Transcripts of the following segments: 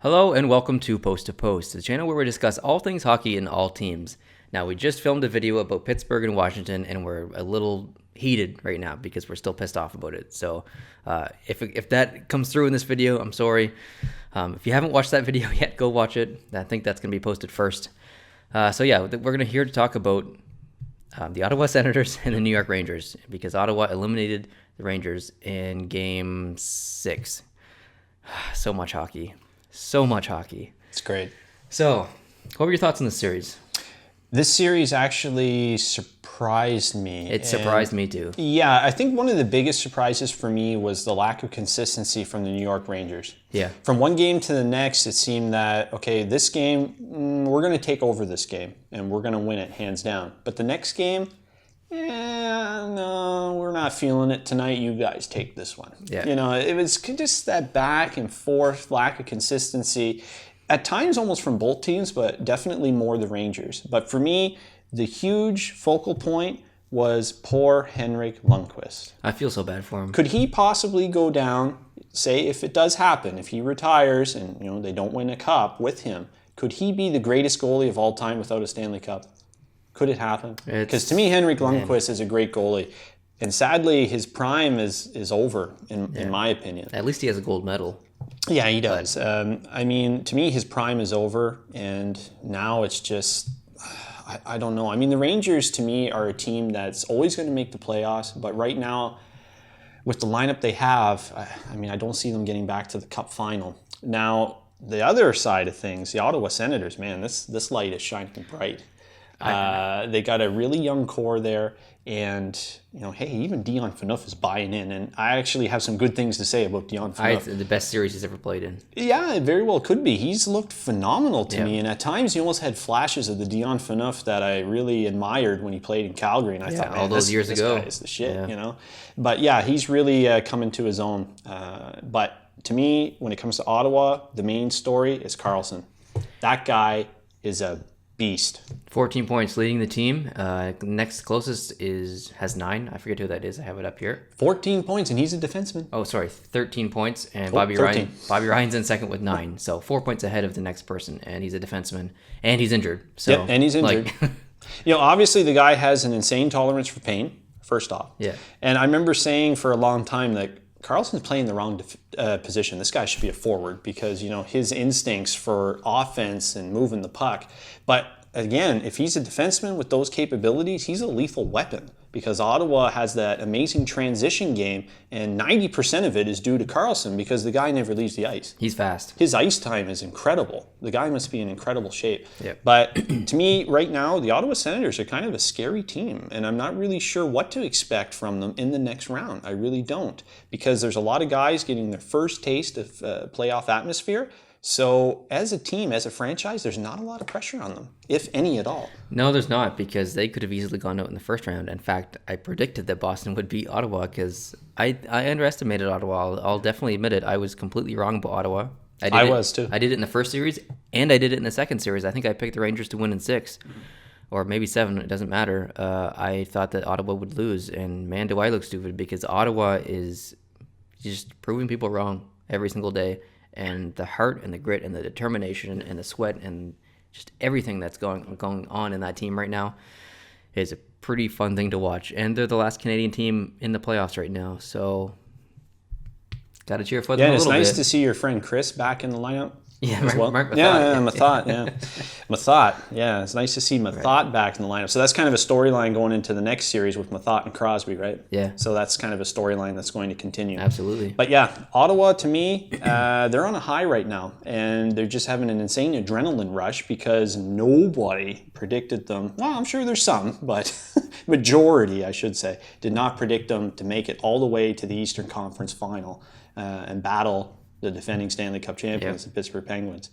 Hello and welcome to Post, the channel where we discuss all things hockey and all teams. Now, we just filmed a video about Pittsburgh and Washington, and we're a little heated right now because we're still pissed off about it. So if that comes through in this video, I'm sorry. If you haven't watched that video yet, go watch it. I think that's going to be posted first. We're going to here to talk about the Ottawa Senators and the New York Rangers because Ottawa eliminated the Rangers in Game 6. So much hockey. It's great. So, what were your thoughts on this series? This series actually surprised me. It surprised me too. Yeah, I think one of the biggest surprises for me was the lack of consistency from the New York Rangers. Yeah. From one game to the next, it seemed that, okay, this game, we're going to take over this game, and we're going to win it hands down. But the next game, no, we're not feeling it tonight. You guys take this one. Yeah. You know, it was just that back and forth, lack of consistency. At times almost from both teams, but definitely more the Rangers. But for me, the huge focal point was poor Henrik Lundqvist. I feel so bad for him. Could he possibly go down, say if it does happen, if he retires and they don't win a cup with him, could he be the greatest goalie of all time without a Stanley Cup? Could it happen? Because to me, Henrik Lundqvist is a great goalie. And sadly, his prime is over, in my opinion. At least he has a gold medal. Yeah, he does. I mean, to me, his prime is over. And now it's just, I don't know. I mean, the Rangers, to me, are a team that's always going to make the playoffs. But right now, with the lineup they have, I don't see them getting back to the Cup final. Now, the other side of things, the Ottawa Senators, man, this light is shining bright. They got a really young core there, and hey, even Dion Phaneuf is buying in, and I actually have some good things to say about Dion Phaneuf. The best series he's ever played in. Yeah, it very well could be. He's looked phenomenal to me, and at times he almost had flashes of the Dion Phaneuf that I really admired when he played in Calgary, and I thought, man, all those years ago, this guy is the shit, But yeah, he's really come into his own. But to me, when it comes to Ottawa, the main story is Karlsson. That guy is a beast. 14 points leading the team. Next closest has 9. I forget who that is. I have it up here. 14 points, and he's a defenseman. Oh, sorry, 13 points, and Bobby Ryan's in second with 9. So 4 points ahead of the next person, and he's a defenseman, and he's injured. So, yep, and he's injured. Obviously the guy has an insane tolerance for pain, first off. Yeah. And I remember saying for a long time that Karlsson's playing the wrong position. This guy should be a forward because, his instincts for offense and moving the puck. But again, if he's a defenseman with those capabilities, he's a lethal weapon because Ottawa has that amazing transition game, and 90% of it is due to Karlsson because the guy never leaves the ice. He's fast. His ice time is incredible. The guy must be in incredible shape. Yep. But to me, right now, the Ottawa Senators are kind of a scary team, and I'm not really sure what to expect from them in the next round. I really don't, because there's a lot of guys getting their first taste of playoff atmosphere. So as a team, as a franchise, there's not a lot of pressure on them, if any at all. No, there's not, because they could have easily gone out in the first round. In fact, I predicted that Boston would beat Ottawa because I underestimated Ottawa. I'll definitely admit it. I was completely wrong about Ottawa. I was too. I did it in the first series, and I did it in the second series. I think I picked the Rangers to win in 6, or maybe 7. It doesn't matter. I thought that Ottawa would lose, and man, do I look stupid because Ottawa is just proving people wrong every single day. And the heart and the grit and the determination and the sweat and just everything that's going on in that team right now is a pretty fun thing to watch. And they're the last Canadian team in the playoffs right now, so got to cheer for them a little bit. Yeah, it's nice to see your friend Chris back in the lineup. Yeah, Mark Mathot. Mathot. Yeah, it's nice to see Mathot back in the lineup. So that's kind of a storyline going into the next series with Mathot and Crosby, right? Yeah. So that's kind of a storyline that's going to continue. Absolutely. But yeah, Ottawa, to me, they're on a high right now, and they're just having an insane adrenaline rush because nobody predicted them. Well, I'm sure there's some, but majority, I should say, did not predict them to make it all the way to the Eastern Conference Final and battle the defending Stanley Cup champions, the Pittsburgh Penguins.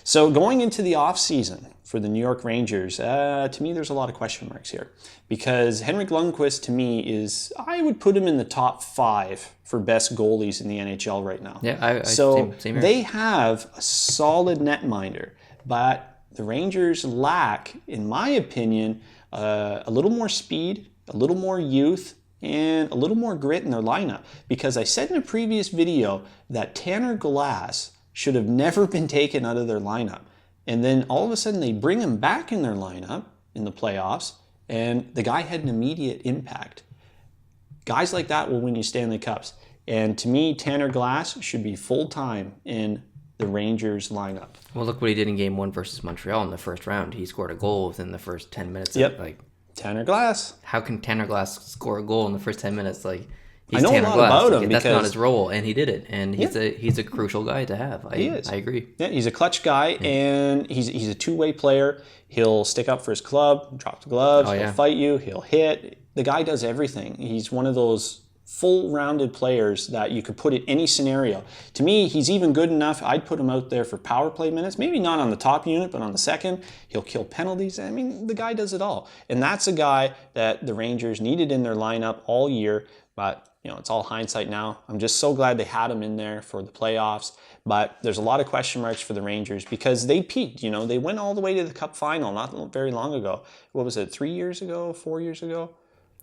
So going into the offseason for the New York Rangers, to me, there's a lot of question marks here because Henrik Lundqvist, to me, I would put him in the top 5 for best goalies in the NHL right now. Yeah, same here. They have a solid netminder, but the Rangers lack, in my opinion, a little more speed, a little more youth, and a little more grit in their lineup. Because I said in a previous video that Tanner Glass should have never been taken out of their lineup. And then all of a sudden they bring him back in their lineup in the playoffs, and the guy had an immediate impact. Guys like that will win you Stanley Cups. And to me, Tanner Glass should be full-time in the Rangers lineup. Well, look what he did in Game 1 versus Montreal in the first round. He scored a goal within the first 10 minutes. Yep. Like, Tanner Glass. how can Tanner Glass score a goal in the first 10 minutes? Like, I know Tanner a lot Glass. about Like, him that's not because his role, and he did it. And he's a crucial guy to have. He is. I agree. Yeah, he's a clutch guy, and he's a two-way player. He'll stick up for his club, drop the gloves, he'll fight you, he'll hit. The guy does everything. He's one of those full-rounded players that you could put in any scenario. To me, he's even good enough. I'd put him out there for power play minutes. Maybe not on the top unit, but on the second. He'll kill penalties. I mean, the guy does it all. And that's a guy that the Rangers needed in their lineup all year. But, it's all hindsight now. I'm just so glad they had him in there for the playoffs. But there's a lot of question marks for the Rangers because they peaked. They went all the way to the Cup final not very long ago. What was it, 3 years ago, 4 years ago?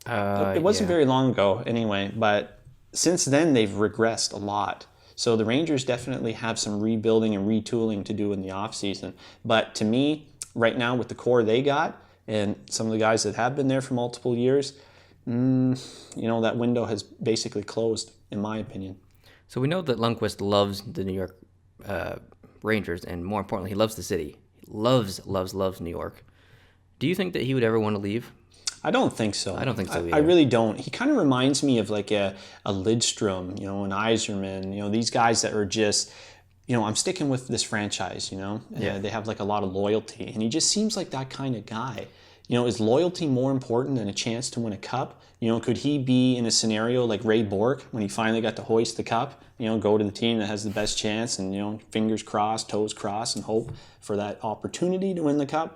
It wasn't very long ago anyway, but since then they've regressed a lot. So the Rangers definitely have some rebuilding and retooling to do in the offseason. But to me, right now with the core they got and some of the guys that have been there for multiple years, that window has basically closed, in my opinion. So we know that Lundqvist loves the New York Rangers, and more importantly, he loves the city. He loves New York. Do you think that he would ever want to leave? I don't think so. I don't think so either. I really don't. He kind of reminds me of like a Lidstrom, an Yzerman, these guys that are just, I'm sticking with this franchise, They have like a lot of loyalty. And he just seems like that kind of guy. Is loyalty more important than a chance to win a cup? Could he be in a scenario like Ray Bourque when he finally got to hoist the cup, go to the team that has the best chance and, fingers crossed, toes crossed, and hope for that opportunity to win the cup?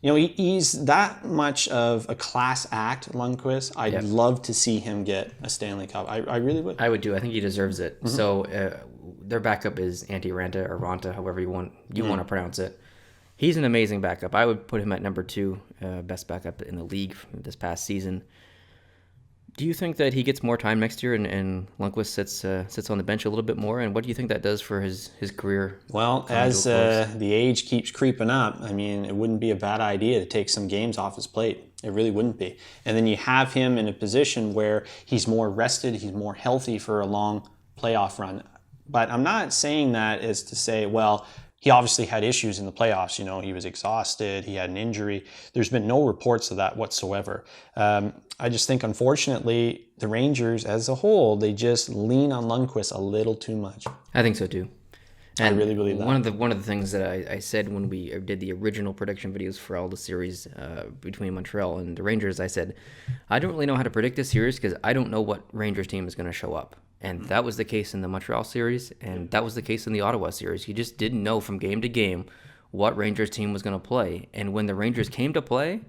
He's that much of a class act, Lundqvist. I'd love to see him get a Stanley Cup. I really would. I would too. I think he deserves it. Mm-hmm. So their backup is Antti Ranta or Ranta, however you want to pronounce it. He's an amazing backup. I would put him at number 2, best backup in the league this past season. Do you think that he gets more time next year and Lundqvist sits on the bench a little bit more? And what do you think that does for his career? Well, as the age keeps creeping up, it wouldn't be a bad idea to take some games off his plate. It really wouldn't be. And then you have him in a position where he's more rested, he's more healthy for a long playoff run. But I'm not saying that as to say, well, he obviously had issues in the playoffs. He was exhausted. He had an injury. There's been no reports of that whatsoever. I just think, unfortunately, the Rangers as a whole, they just lean on Lundqvist a little too much. I think so too. And I really believe that. One of the things that I said when we did the original prediction videos for all the series between Montreal and the Rangers, I said, I don't really know how to predict this series because I don't know what Rangers team is going to show up. And that was the case in the Montreal series, and that was the case in the Ottawa series. You just didn't know from game to game what Rangers team was going to play. And when the Rangers came to play,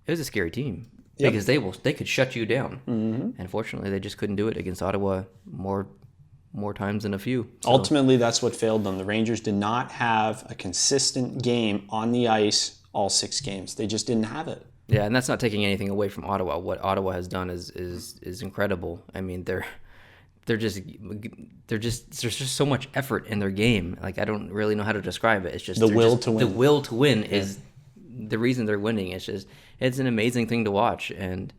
it was a scary team because they could shut you down. Mm-hmm. And fortunately, they just couldn't do it against Ottawa more times than a few. So. Ultimately, that's what failed them. The Rangers did not have a consistent game on the ice all 6 games. They just didn't have it. Yeah, and that's not taking anything away from Ottawa. What Ottawa has done is incredible. There's just so much effort in their game. Like, I don't really know how to describe it. It's just the will to win. The will to win is the reason they're winning. It's an amazing thing to watch, and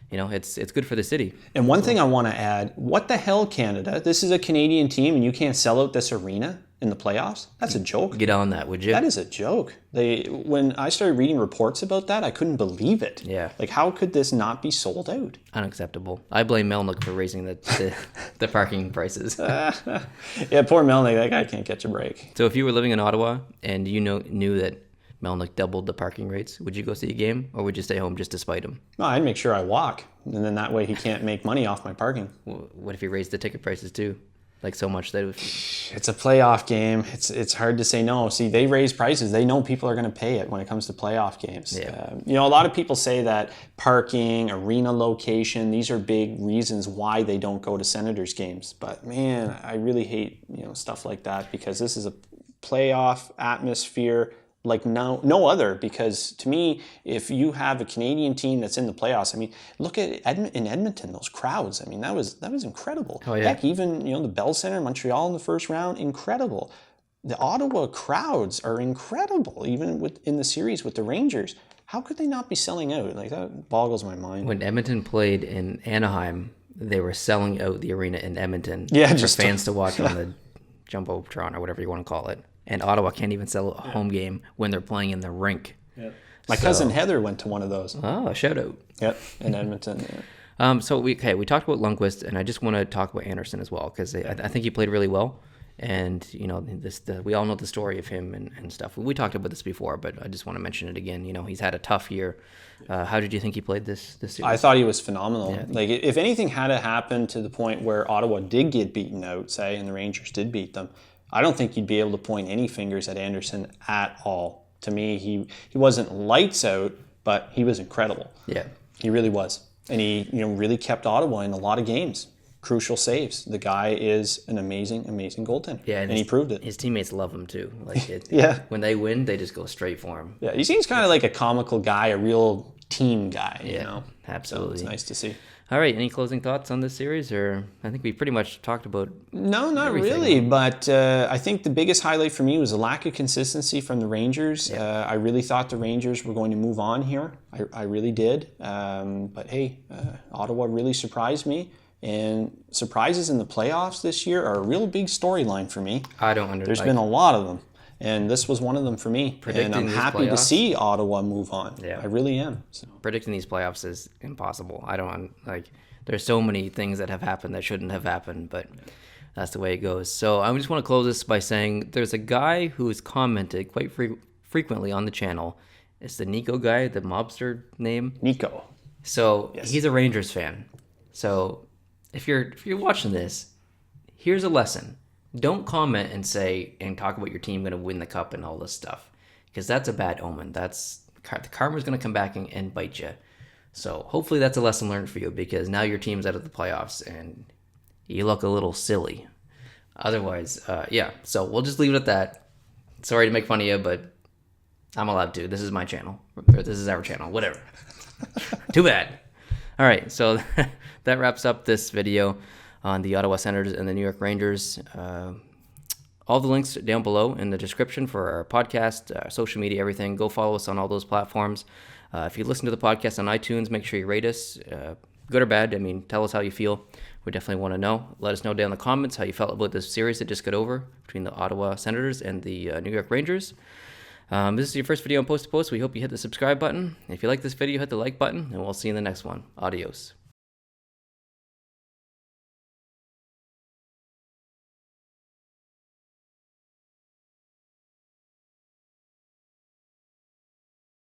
it's good for the city. And one thing I want to add: what the hell, Canada? This is a Canadian team, and you can't sell out this arena in the playoffs? That's a joke. Get on that, would you? That is a joke. When I started reading reports about that, I couldn't believe it. Yeah. Like, how could this not be sold out? Unacceptable. I blame Melnyk for raising the parking prices. Yeah, poor Melnyk. That guy can't catch a break. So if you were living in Ottawa and you knew that Melnyk doubled the parking rates, would you go see a game, or would you stay home just to spite him? No, I'd make sure I walk, and then that way he can't make money off my parking. What if he raised the ticket prices too? Like, so much that it's a playoff game. It's hard to say no. See, they raise prices. They know people are going to pay it when it comes to playoff games. Yeah. A lot of people say that parking, arena location, these are big reasons why they don't go to Senators games. But man, I really hate stuff like that because this is a playoff atmosphere like no other. Because to me, if you have a Canadian team that's in the playoffs, look at in Edmonton, those crowds. That was incredible. Oh, yeah. Heck, even the Bell Center, Montreal in the first round, incredible. the Ottawa crowds are incredible, even in the series with the Rangers. How could they not be selling out? Like, that boggles my mind. When Edmonton played in Anaheim, they were selling out the arena in Edmonton Yeah, for just fans to watch on the Jumbotron or whatever you want to call it. And Ottawa can't even sell a home game when they're playing in the rink. Yeah. My cousin Heather went to one of those. Oh, shout out. Yep, in Edmonton. Yeah. So we talked about Lundqvist, and I just want to talk about Anderson as well, because I think he played really well. And, you know, we all know the story of him and stuff. We talked about this before, but I just want to mention it again. You know, he's had a tough year. How did you think he played this series? I thought he was phenomenal. Yeah. Like, if anything had to happen to the point where Ottawa did get beaten out, say, and the Rangers did beat them, I don't think you'd be able to point any fingers at Anderson at all. To me, he wasn't lights out, but he was incredible. Yeah. He really was. And he, really kept Ottawa in a lot of games. Crucial saves. The guy is an amazing, amazing goaltender. Yeah, and he proved it. His teammates love him too. Like, Yeah. When they win, they just go straight for him. Yeah, he seems kind of like a comical guy, a real team guy, you know? Absolutely. So it's nice to see. All right, any closing thoughts on this series? Or I think we pretty much talked about No, not everything. really. But I think the biggest highlight for me was the lack of consistency from the Rangers. Yeah. I really thought the Rangers were going to move on here. I really did. But hey, Ottawa really surprised me. And surprises in the playoffs this year are a real big storyline for me. I don't understand. There's been a lot of them. And this was one of them for me. Predicting and I'm these happy to playoffs? see Ottawa move on. Yeah. I really am. So. Predicting these playoffs is impossible. I don't like. There's so many things that have happened that shouldn't have happened, but that's the way it goes. So I just want to close this by saying there's a guy who has commented quite frequently on the channel. It's the Nico guy, the mobster name. Nico. So Yes. he's a Rangers fan. So if you're watching this, here's a lesson. Don't comment and talk about your team going to win the cup and all this stuff, because that's a bad omen. The karma's going to come back and bite you. So hopefully that's a lesson learned for you, because now your team's out of the playoffs and you look a little silly. Otherwise, so we'll just leave it at that. Sorry to make fun of you, but I'm allowed to. This is my channel. Or this is our channel. Whatever. Too bad. All right, so that wraps up this video on the Ottawa Senators and the New York Rangers. All the links down below in the description for our podcast, social media, everything. Go follow us on all those platforms. If you listen to the podcast on iTunes, make sure you rate us, good or bad. I mean, tell us how you feel. We definitely want to know. Let us know down in the comments how you felt about this series that just got over between the Ottawa Senators and the New York Rangers. This is your first video on Post to Post. We hope you hit the subscribe button. If you like this video, hit the like button, and we'll see you in the next one. Adios.